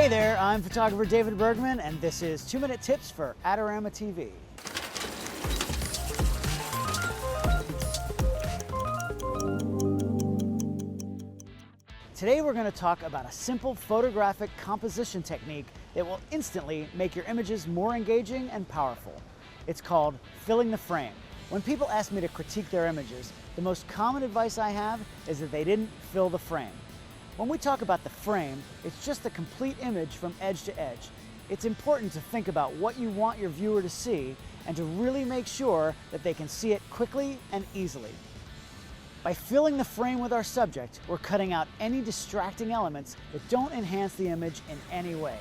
Hey there, I'm photographer David Bergman, and this is 2-Minute Tips for Adorama TV. Today we're going to talk about a simple photographic composition technique that will instantly make your images more engaging and powerful. It's called filling the frame. When people ask me to critique their images, the most common advice I have is that they didn't fill the frame. When we talk about the frame, it's just the complete image from edge to edge. It's important to think about what you want your viewer to see and to really make sure that they can see it quickly and easily. By filling the frame with our subject, we're cutting out any distracting elements that don't enhance the image in any way.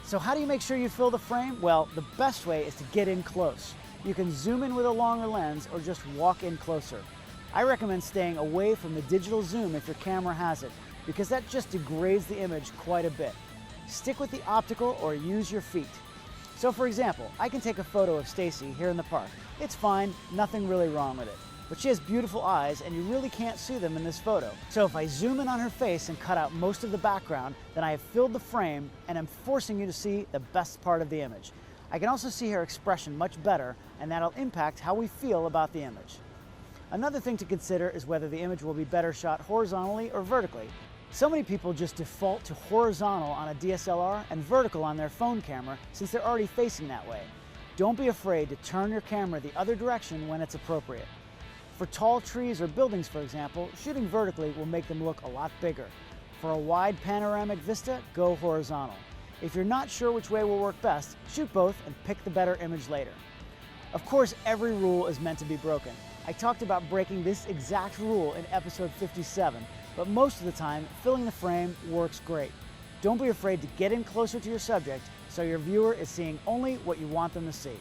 So how do you make sure you fill the frame? Well, the best way is to get in close. You can zoom in with a longer lens or just walk in closer. I recommend staying away from the digital zoom if your camera has it, because that just degrades the image quite a bit. Stick with the optical or use your feet. So for example, I can take a photo of Stacy here in the park. It's fine, nothing really wrong with it. But she has beautiful eyes and you really can't see them in this photo. So if I zoom in on her face and cut out most of the background, then I have filled the frame and I'm forcing you to see the best part of the image. I can also see her expression much better, and that'll impact how we feel about the image. Another thing to consider is whether the image will be better shot horizontally or vertically. So many people just default to horizontal on a DSLR and vertical on their phone camera since they're already facing that way. Don't be afraid to turn your camera the other direction when it's appropriate. For tall trees or buildings, for example, shooting vertically will make them look a lot bigger. For a wide panoramic vista, go horizontal. If you're not sure which way will work best, shoot both and pick the better image later. Of course, every rule is meant to be broken. I talked about breaking this exact rule in episode 57, but most of the time, filling the frame works great. Don't be afraid to get in closer to your subject so your viewer is seeing only what you want them to see.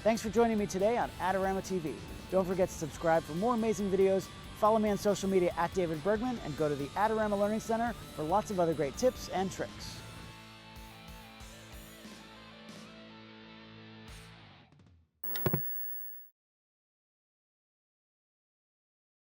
Thanks for joining me today on Adorama TV. Don't forget to subscribe for more amazing videos, follow me on social media @David Bergman, and go to the Adorama Learning Center for lots of other great tips and tricks.